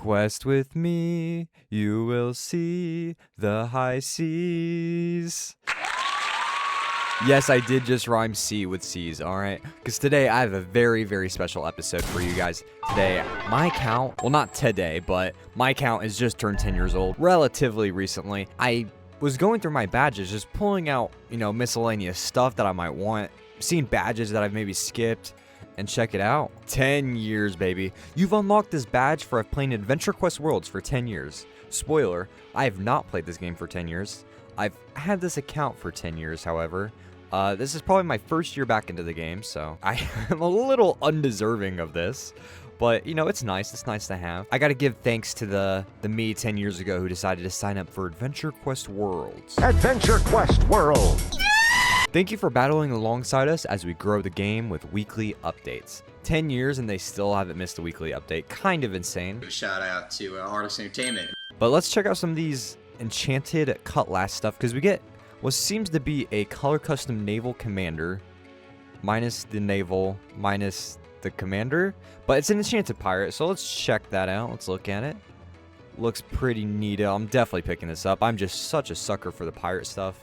quest with me, you will see the high seas. Yes, I did just rhyme sea with seas, alright? Because today I have a very, very special episode for you guys. Today, my account, well not today, but my account has just turned 10 years old relatively recently. I was going through my badges, just pulling out, miscellaneous stuff that I might want, seeing badges that I've maybe skipped, and check it out. 10 years, baby. You've unlocked this badge for playing Adventure Quest Worlds for 10 years. Spoiler, I have not played this game for 10 years. I've had this account for 10 years, however. This is probably my first year back into the game, so I am a little undeserving of this. But, it's nice. It's nice to have. I gotta give thanks to the me 10 years ago who decided to sign up for Adventure Quest Worlds. Adventure Quest Worlds! Thank you for battling alongside us as we grow the game with weekly updates. 10 years and they still haven't missed a weekly update. Kind of insane. Shout out to Artist Entertainment. But let's check out some of these Enchanted Cutlass stuff, because we get what seems to be a color custom naval commander, minus the naval, minus the commander, but it's an enchanted pirate, so let's check that out. Let's look at it. Looks pretty neat. I'm definitely picking this up. I'm just such a sucker for the pirate stuff.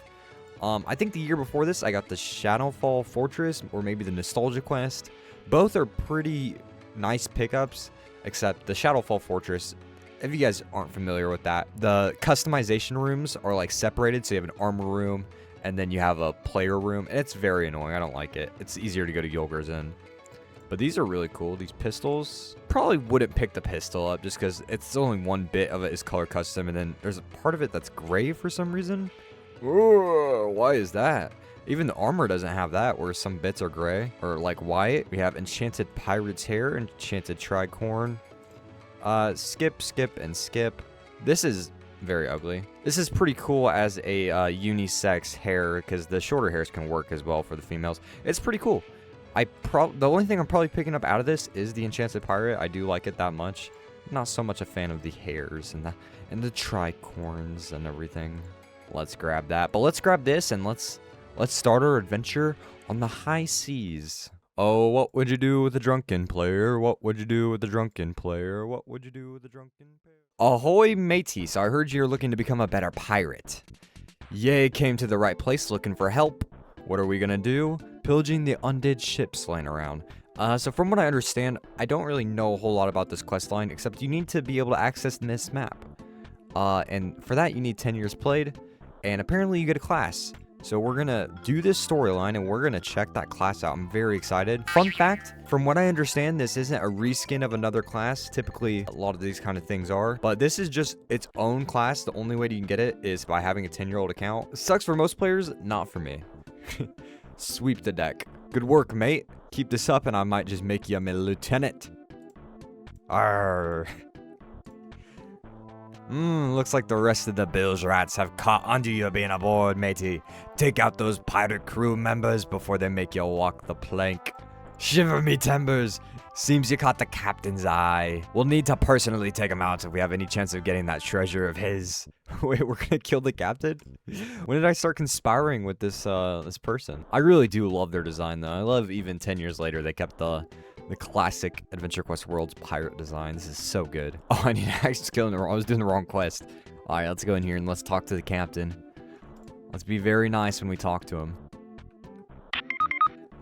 I think the year before this, I got the Shadowfall Fortress, or maybe the Nostalgia Quest. Both are pretty nice pickups, except the Shadowfall Fortress, if you guys aren't familiar with that, the customization rooms are like separated, so you have an armor room, and then you have a player room, and it's very annoying. I don't like it. It's easier to go to Yulgar's in. But these are really cool. These pistols, probably wouldn't pick the pistol up just because it's only one bit of it is color custom, and then there's a part of it that's gray for some reason. Ooh, why is that? Even the armor doesn't have that, where some bits are gray or like white. We have Enchanted Pirate's Hair, Enchanted Tricorn. Skip, and skip. This is very ugly. This is pretty cool as a unisex hair, because the shorter hairs can work as well for the females. It's pretty cool. The only thing I'm probably picking up out of this is the Enchanted Pirate. I do like it that much. Not so much a fan of the hairs and the tricorns and everything. Let's grab that. But let's grab this and let's start our adventure on the high seas. Oh, what would you do with a drunken player? What would you do with a drunken player? What would you do with a drunken player? Ahoy, matey. So I heard you're looking to become a better pirate. Yay, came to the right place looking for help. What are we gonna do? Pillaging the undead ships laying around. So from what I understand, I don't really know a whole lot about this questline, except you need to be able to access this map. And for that, you need 10 years played, and apparently you get a class. So we're gonna do this storyline and we're gonna check that class out. I'm very excited. Fun fact, from what I understand, this isn't a reskin of another class. Typically, a lot of these kind of things are. But this is just its own class. The only way you can get it is by having a 10-year-old account. It sucks for most players, not for me. Sweep the deck. Good work, mate. Keep this up and I might just make you my lieutenant. Arrgh. Looks like the rest of the bilge rats have caught onto you being aboard, matey. Take out those pirate crew members before they make you walk the plank. Shiver me timbers. Seems you caught the captain's eye. We'll need to personally take him out if we have any chance of getting that treasure of his. Wait, we're gonna kill the captain? When did I start conspiring with this person? I really do love their design, though. I love even 10 years later they kept the classic Adventure Quest Worlds pirate design. This is so good. Oh, I need to actually kill him. I was doing the wrong quest. All right, let's go in here and let's talk to the captain. Let's be very nice when we talk to him.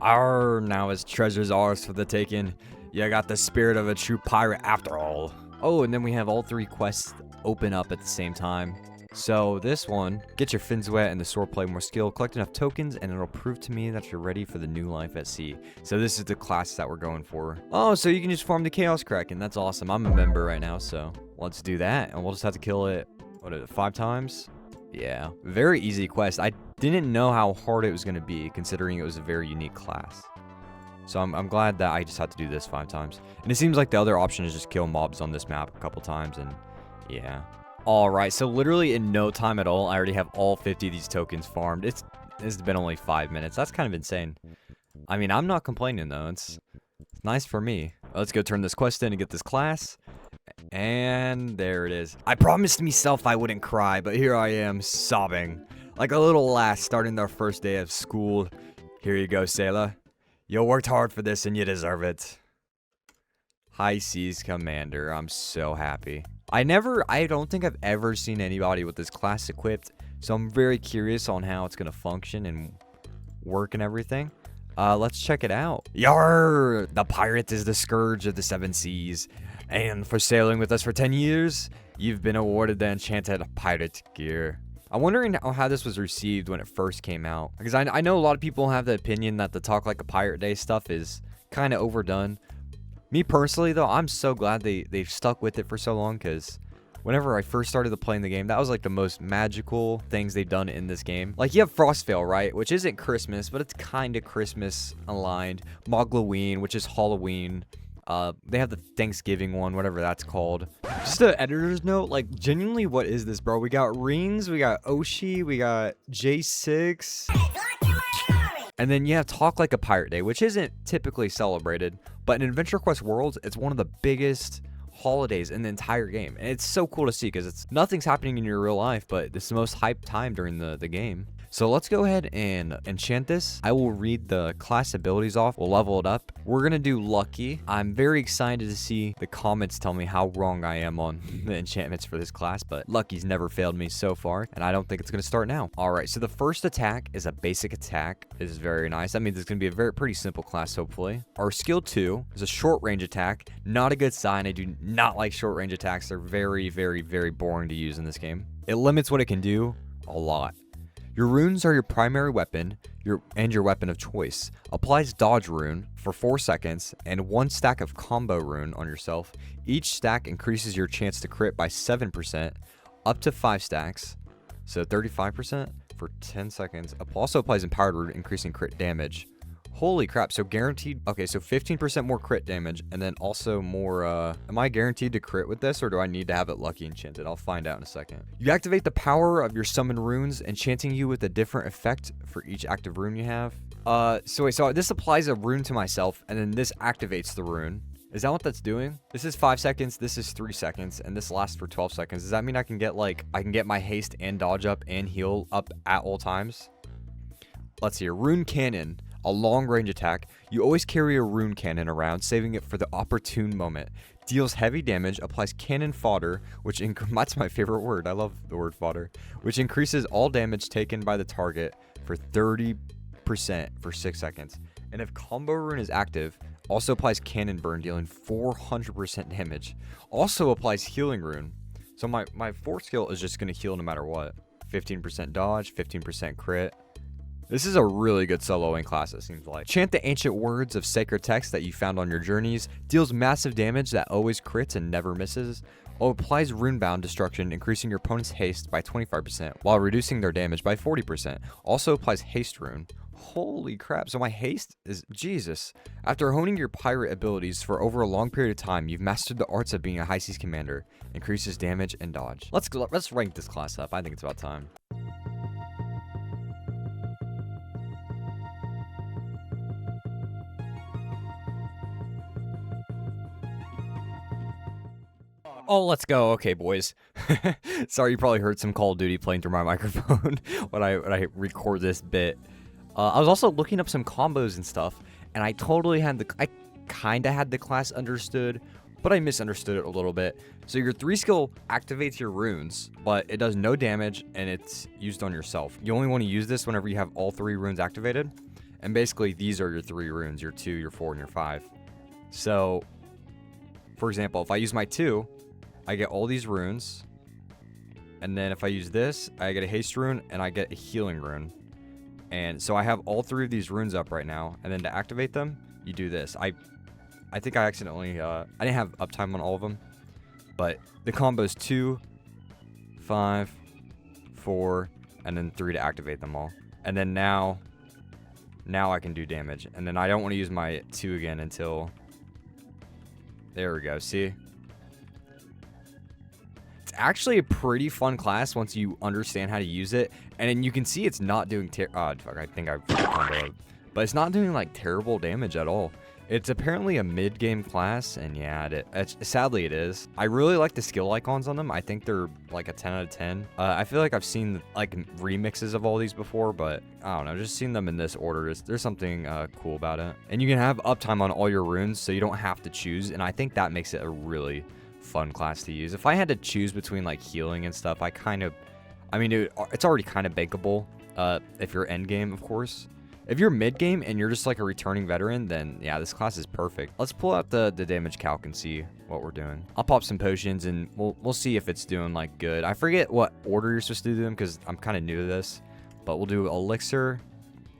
Arr, now his treasure's ours for the taking. You got the spirit of a true pirate after all. Oh, and then we have all 3 quests open up at the same time. So this one, get your fins wet and the swordplay more skill, collect enough tokens, and it'll prove to me that you're ready for the new life at sea. So this is the class that we're going for. Oh, so you can just farm the Chaos Kraken. That's awesome. I'm a member right now, so let's do that. And we'll just have to kill it, 5 times? Yeah, very easy quest. I didn't know how hard it was going to be, considering it was a very unique class. So I'm glad that I just had to do this 5 times. And it seems like the other option is just kill mobs on this map a couple times, and yeah. Alright, so literally in no time at all, I already have all 50 of these tokens farmed. It's been only 5 minutes. That's kind of insane. I mean, I'm not complaining, though. It's nice for me. Let's go turn this quest in and get this class. And there it is. I promised myself I wouldn't cry, but here I am, sobbing. Like a little lass starting their first day of school. Here you go, sailor. You worked hard for this and you deserve it. High Seas Commander. I'm so happy. I don't think I've ever seen anybody with this class equipped, so I'm very curious on how it's going to function and work and everything. Let's check it out. Yar! The pirate is the scourge of the seven seas, and for sailing with us for 10 years, you've been awarded the Enchanted pirate gear. I'm wondering how this was received when it first came out, because I know a lot of people have the opinion that the Talk Like a Pirate Day stuff is kind of overdone. Me personally, though, I'm so glad they've stuck with it for so long, because whenever I first started playing the game, that was like the most magical things they've done in this game. Like, you have Frostvale, right? Which isn't Christmas, but it's kind of Christmas aligned. Mogloween, which is Halloween. They have the Thanksgiving one, whatever that's called. Just an editor's note, like, genuinely, what is this, bro? We got Rings, we got Oshi, we got J6. And then, yeah, Talk Like a Pirate Day, which isn't typically celebrated, but in Adventure Quest Worlds, it's one of the biggest holidays in the entire game. And it's so cool to see, because nothing's happening in your real life, but it's the most hyped time during the game. So let's go ahead and enchant this. I will read the class abilities off. We'll level it up. We're going to do Lucky. I'm very excited to see the comments tell me how wrong I am on the enchantments for this class, but Lucky's never failed me so far, and I don't think it's going to start now. All right, so the first attack is a basic attack. It is very nice. That means it's going to be a pretty simple class, hopefully. Our skill 2 is a short range attack. Not a good sign. I do not like short range attacks. They're very, very, very boring to use in this game. It limits what it can do a lot. Your runes are your primary weapon, your weapon of choice. Applies dodge rune for 4 seconds and 1 stack of combo rune on yourself. Each stack increases your chance to crit by 7%, up to 5 stacks, so 35% for 10 seconds. Also applies empowered rune, increasing crit damage. Holy crap, so guaranteed, okay, so 15% more crit damage, and then also more, am I guaranteed to crit with this, or do I need to have it lucky enchanted? I'll find out in a second. You activate the power of your summon runes, enchanting you with a different effect for each active rune you have. So this applies a rune to myself, and then this activates the rune. Is that what that's doing? This is 5 seconds, this is 3 seconds, and this lasts for 12 seconds. Does that mean I can get, my haste and dodge up and heal up at all times? Let's see here, Rune Cannon. A long-range attack. You always carry a rune cannon around, saving it for the opportune moment. Deals heavy damage, applies cannon fodder, which that's my favorite word. I love the word fodder. Which increases all damage taken by the target for 30% for 6 seconds. And if combo rune is active, also applies cannon burn, dealing 400% damage. Also applies healing rune. So my 4th skill is just going to heal no matter what. 15% dodge, 15% crit. This is a really good soloing class, it seems like. Chant the ancient words of sacred text that you found on your journeys. Deals massive damage that always crits and never misses. Applies runebound destruction, increasing your opponent's haste by 25%, while reducing their damage by 40%. Also applies haste rune. Holy crap, so my haste is... Jesus. After honing your pirate abilities for over a long period of time, you've mastered the arts of being a high seas commander. Increases damage and dodge. Let's rank this class up. I think it's about time. Oh, let's go. Okay, boys. Sorry, you probably heard some Call of Duty playing through my microphone when I record this bit. I was also looking up some combos and stuff, and I kind of had the class understood, but I misunderstood it a little bit. So your 3 skill activates your runes, but it does no damage, and it's used on yourself. You only want to use this whenever you have all 3 runes activated, and basically these are your 3 runes, your 2, your 4, and your 5. So, for example, if I use my 2, I get all these runes, and then if I use this, I get a haste rune, and I get a healing rune. And so I have all 3 of these runes up right now, and then to activate them, you do this. I think I accidentally, I didn't have uptime on all of them, but the combo is 2, 5, 4, and then 3 to activate them all. And then now I can do damage, and then I don't want to use my 2 again until, there we go, see? Actually a pretty fun class once you understand how to use it, and then you can see it's not doing but it's not doing like terrible damage at all. It's apparently a mid-game class, and yeah, sadly it is. I really like the skill icons on them. I think they're like a 10 out of 10. I feel like I've seen like remixes of all these before, but I don't know, just seeing them in this order, there's something cool about it. And you can have uptime on all your runes, so you don't have to choose, and I think that makes it a really fun class to use. If I had to choose between like healing and stuff, I mean, it's already kind of bankable if you're end game, of course. If you're mid game and you're just like a returning veteran, then yeah, this class is perfect. Let's pull out the damage calc and see what we're doing. I'll pop some potions and we'll see if it's doing like good. I forget what order you're supposed to do them because I'm kind of new to this, but we'll do elixir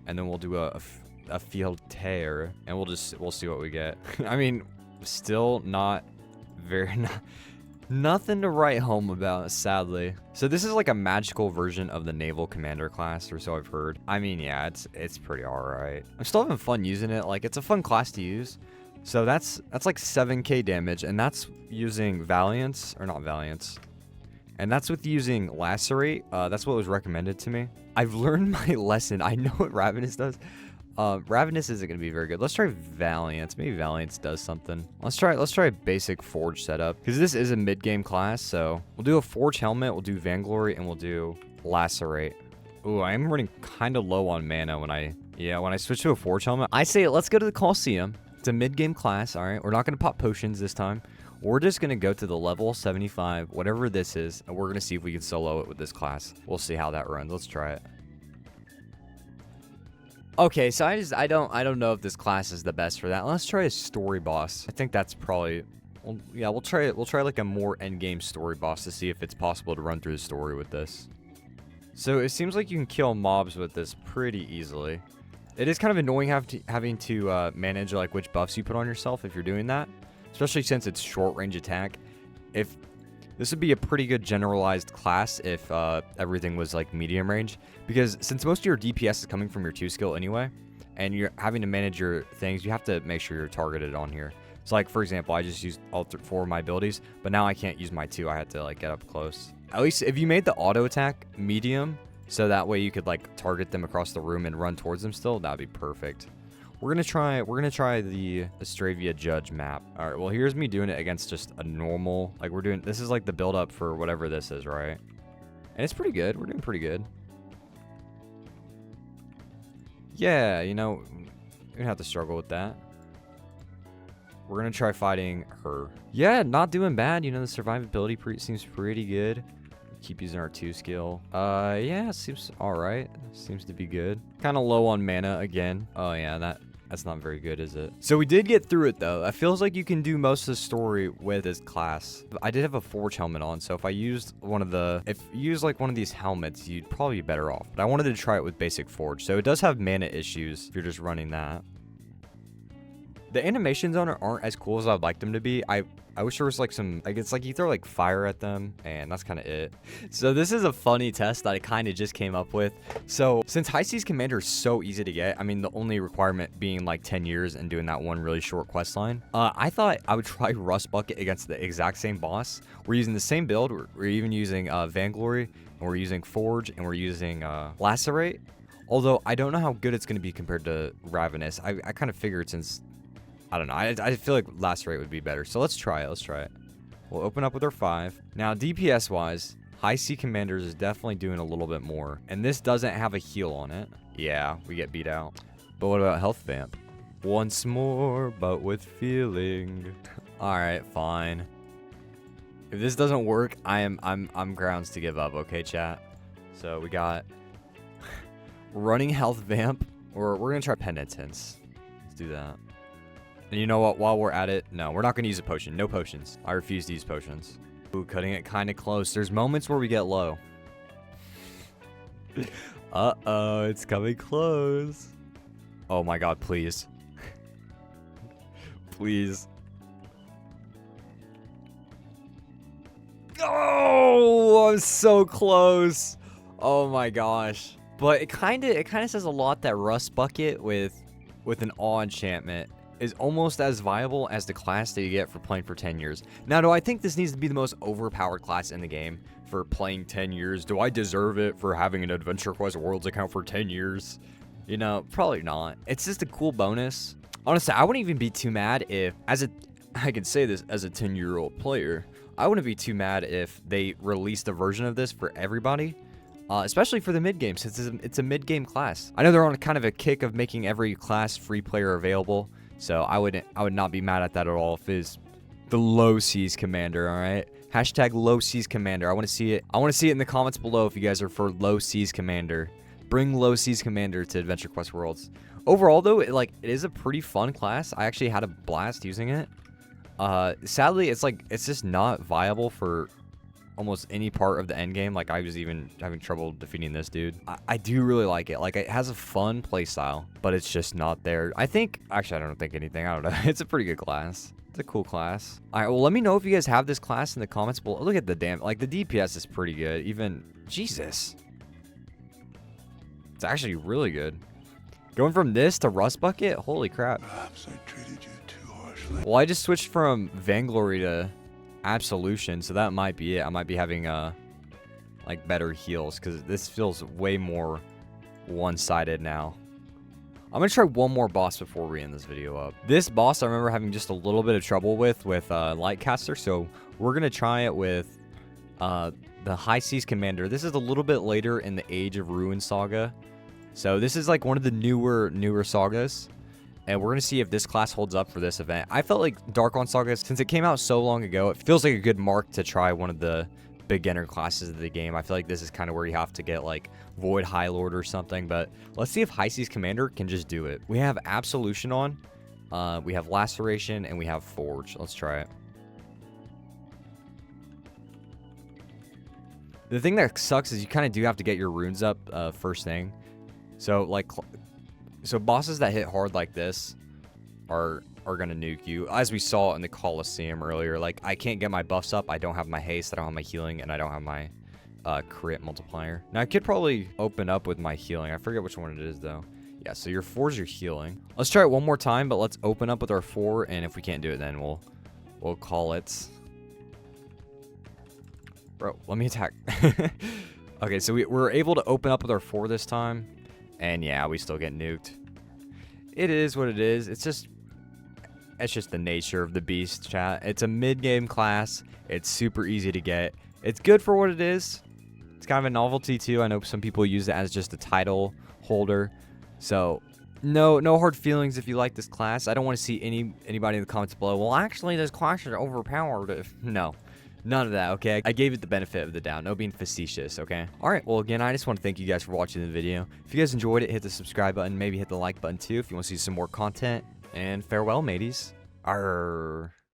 and then we'll do a field tear and we'll see what we get. I mean, still not very nothing to write home about, sadly. So this is like a magical version of the naval commander class, or so I've heard. I mean, yeah, it's pretty alright. I'm still having fun using it. Like, it's a fun class to use. So that's like 7k damage, and that's using Valiance, or not Valiance. And that's with using Lacerate. That's what was recommended to me. I've learned my lesson. I know what Ravenous does. Ravenous isn't going to be very good. Let's try Valiance. Maybe Valiance does something. Let's try a basic Forge setup. Because this is a mid-game class, so we'll do a Forge Helmet, we'll do Vainglory, and we'll do Lacerate. Ooh, I am running kind of low on mana when I switch to a Forge Helmet. I say let's go to the Coliseum. It's a mid-game class, alright? We're not going to pop potions this time. We're just going to go to the level 75, whatever this is, and we're going to see if we can solo it with this class. We'll see how that runs. Let's try it. Okay, so I don't know if this class is the best for that. Let's try a story boss. I think that's probably, well, yeah, we'll try like a more end game story boss to see if it's possible to run through the story with this. So it seems like you can kill mobs with this pretty easily. It is kind of annoying having to manage like which buffs you put on yourself if you're doing that, especially since it's short range attack. If this would be a pretty good generalized class if everything was like medium range, because since most of your DPS is coming from your 2 skill anyway, and you're having to manage your things, you have to make sure you're targeted on here. So like, for example, I just used all 4 of my abilities, but now I can't use my 2. I had to like get up close. At least if you made the auto attack medium, so that way you could like target them across the room and run towards them still, that'd be perfect. We're gonna try the Astravia Judge map. All right, well, here's me doing it against just a normal, like this is like the build up for whatever this is, right? And it's pretty good. We're doing pretty good. Yeah, you know, we're gonna have to struggle with that. We're gonna try fighting her. Yeah, not doing bad. You know, the survivability seems pretty good. Keep using our 2 skill. Yeah, seems alright. Seems to be good. Kind of low on mana again. Oh yeah, that's not very good, is it? So we did get through it though. It feels like you can do most of the story with this class. I did have a Forge helmet on, so if you use like one of these helmets, you'd probably be better off. But I wanted to try it with basic Forge, so it does have mana issues if you're just running that. The animations on it aren't as cool as I'd like them to be. I wish there was like some, like, it's like you throw like fire at them and that's kind of it. So this is a funny test that I kind of just came up with. So since High Seas Commander is so easy to get, I mean, the only requirement being like 10 years and doing that one really short quest line, I thought I would try Rust Bucket against the exact same boss. We're using the same build. We're even using Vainglory, and we're using Forge, and we're using Lacerate. Although I don't know how good it's going to be compared to Ravenous. I kind of figured since, I don't know. I feel like Lacerate would be better. So let's try it. Let's try it. We'll open up with our 5. Now, DPS-wise, High Sea Commanders is definitely doing a little bit more. And this doesn't have a heal on it. Yeah, we get beat out. But what about Health Vamp? Once more, but with feeling. Alright, fine. If this doesn't work, I'm grounds to give up, okay, chat? So we got running Health Vamp. We're gonna try Penitence. Let's do that. And you know what? While we're at it, no, we're not going to use a potion. No potions. I refuse to use potions. Ooh, cutting it kind of close. There's moments where we get low. Uh-oh, it's coming close. Oh my god, please. Please. Oh, I'm so close. Oh my gosh. But it kind of says a lot that Rust Bucket with an awe enchantment is almost as viable as the class that you get for playing for 10 years. Now, do I think this needs to be the most overpowered class in the game for playing 10 years? Do I deserve it for having an Adventure Quest Worlds account for 10 years? You know, probably not. It's just a cool bonus. Honestly, I wouldn't even be too mad if, I can say this as a 10-year-old player, I wouldn't be too mad if they released a version of this for everybody, especially for the mid-game, since it's a mid-game class. I know they're on kind of a kick of making every class free player available, so I would not be mad at that at all if it's the Low Seas Commander, all right? Hashtag Low Seas Commander. I want to see it. I want to see it in the comments below if you guys are for Low Seas Commander. Bring Low Seas Commander to Adventure Quest Worlds. Overall, though, it is a pretty fun class. I actually had a blast using it. Sadly, it's just not viable for almost any part of the end game. Like, I was even having trouble defeating this dude. I do really like it. Like, it has a fun playstyle, but it's just not there. Actually, I don't think anything. I don't know. It's a pretty good class. It's a cool class. All right, well, let me know if you guys have this class in the comments below. Look at the the DPS is pretty good. Even, Jesus. It's actually really good. Going from this to Rust Bucket? Holy crap. Perhaps I treated you too harshly. Well, I just switched from Vainglory to Absolution, so that might be it. I might be having, like, better heals, because this feels way more one-sided now. I'm going to try one more boss before we end this video up. This boss I remember having just a little bit of trouble with Lightcaster, so we're going to try it with the High Seas Commander. This is a little bit later in the Age of Ruin saga. So this is like one of the newer sagas. And we're going to see if this class holds up for this event. I felt like Darkon Saga, since it came out so long ago, it feels like a good mark to try one of the beginner classes of the game. I feel like this is kind of where you have to get like Void High Lord or something. But let's see if High Seas Commander can just do it. We have Absolution on. We have Laceration, and we have Forge. Let's try it. The thing that sucks is you kind of do have to get your runes up first thing. So bosses that hit hard like this are gonna nuke you, as we saw in the Coliseum earlier. Like, I can't get my buffs up. I don't have my haste. I don't have my healing, and I don't have my crit multiplier. Now I could probably open up with my healing. I forget which one it is though. Yeah, so your 4 is your healing. Let's try it one more time, but let's open up with our 4, and if we can't do it, then we'll call it. Bro, let me attack. Okay, so we're able to open up with our 4 this time. And yeah, we still get nuked. It is what it is. It's just the nature of the beast, chat. It's a mid-game class. It's super easy to get. It's good for what it is. It's kind of a novelty too. I know some people use it as just a title holder. So no hard feelings if you like this class. I don't want to see anybody in the comments below, well, actually, this class is overpowered. No. None of that, okay? I gave it the benefit of the doubt. No being facetious, okay? Alright, well, again, I just want to thank you guys for watching the video. If you guys enjoyed it, hit the subscribe button. Maybe hit the like button, too, if you want to see some more content. And farewell, mateys. Arrgh.